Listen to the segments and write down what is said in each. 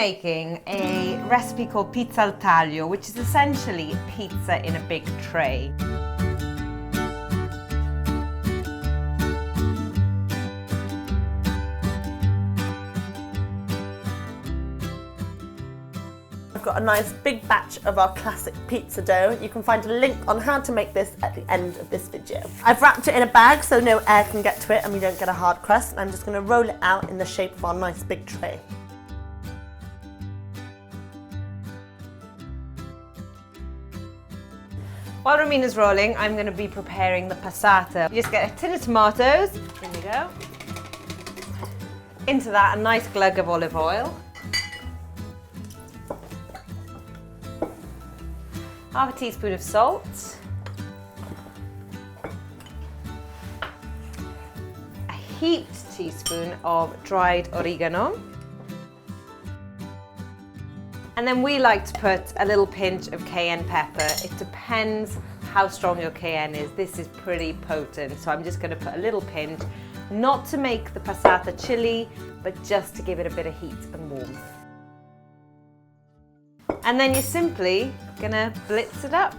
making a recipe called pizza al taglio, which is essentially pizza in a big tray. I've got a nice big batch of our classic pizza dough. You can find a link on how to make this at the end of this video. I've wrapped it in a bag so no air can get to it and we don't get a hard crust. And I'm just going to roll it out in the shape of our nice big tray. While Romina's rolling, I'm going to be preparing the passata. You just get a tin of tomatoes. There you go. Into that, a nice glug of olive oil. Half a teaspoon of salt. A heaped teaspoon of dried oregano. And then we like to put a little pinch of cayenne pepper. It depends how strong your cayenne is. This is pretty potent, so I'm just going to put a little pinch, not to make the passata chili, but just to give it a bit of heat and warmth. And then you're simply going to blitz it up.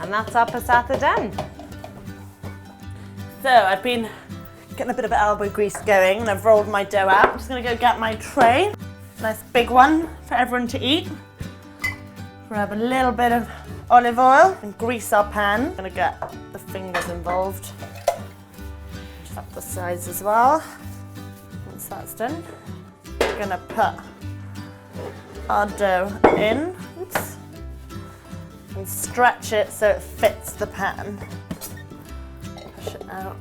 And that's our passata done. So I've been getting a bit of elbow grease going and I've rolled my dough out. I'm just going to go get my tray. Nice big one for everyone to eat. Grab a little bit of olive oil and grease our pan. I'm going to get the fingers involved. Just up the sides as well. Once that's done, we're going to put our dough in. Oops. And stretch it so it fits the pan. Push it out.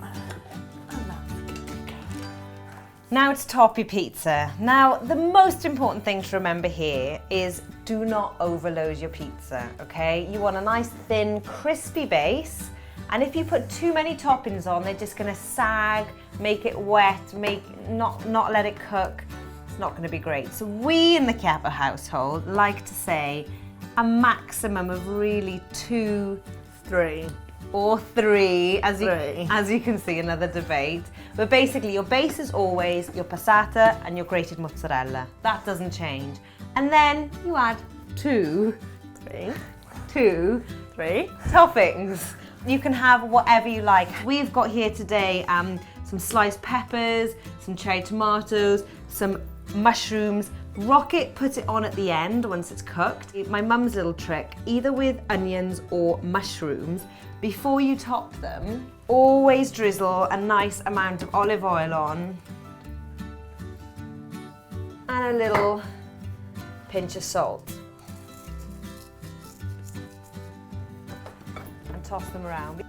Now to top your pizza. Now, the most important thing to remember here is do not overload your pizza, okay? You want a nice thin, crispy base, and if you put too many toppings on, they're just gonna sag, make it wet, not let it cook. It's not gonna be great. So we in the Chiappa household like to say a maximum of really 2, 3. Or 3, as you can see, another debate. But basically your base is always your passata and your grated mozzarella. That doesn't change. And then you add 2 toppings. You can have whatever you like. We've got here today some sliced peppers, some cherry tomatoes, some mushrooms. Rocket put it on at the end once it's cooked. My mum's little trick, either with onions or mushrooms, before you top them, always drizzle a nice amount of olive oil on and a little pinch of salt. And toss them around.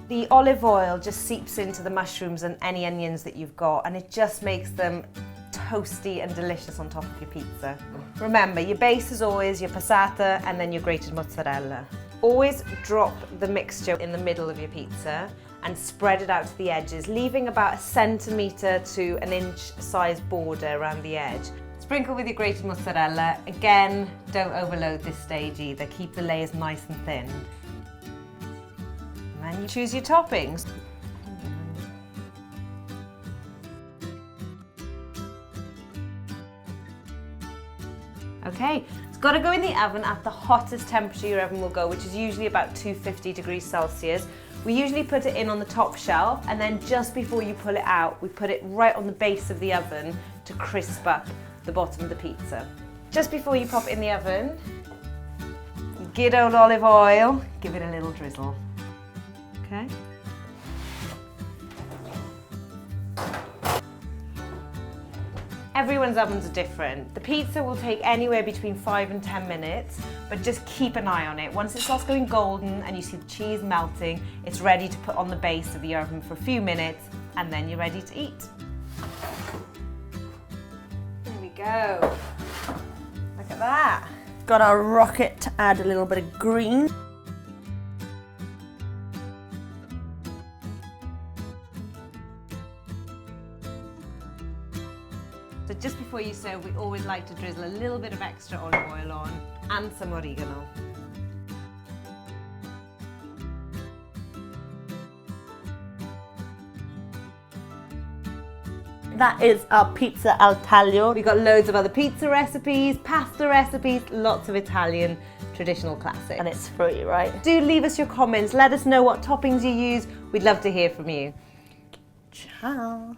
The olive oil just seeps into the mushrooms and any onions that you've got, and it just makes them toasty and delicious on top of your pizza. Remember, your base is always your passata and then your grated mozzarella. Always drop the mixture in the middle of your pizza and spread it out to the edges, leaving about 1 centimetre to 1 inch size border around the edge. Sprinkle with your grated mozzarella. Again, don't overload this stage either. Keep the layers nice and thin. And then you choose your toppings. Okay, it's got to go in the oven at the hottest temperature your oven will go, which is usually about 250 degrees Celsius. We usually put it in on the top shelf, and then just before you pull it out, we put it right on the base of the oven to crisp up the bottom of the pizza. Just before you pop it in the oven, good old olive oil, give it a little drizzle. Okay? Everyone's ovens are different. The pizza will take anywhere between 5 and 10 minutes, but just keep an eye on it. Once it starts going golden and you see the cheese melting, it's ready to put on the base of the oven for a few minutes, and then you're ready to eat. There we go. Look at that. Got our rocket to add a little bit of green. So just before you serve, we always like to drizzle a little bit of extra olive oil on and some oregano. that is our pizza al taglio. We've got loads of other pizza recipes, pasta recipes, lots of Italian traditional classics. And it's free, right? Do leave us your comments. Let us know what toppings you use. We'd love to hear from you. Ciao.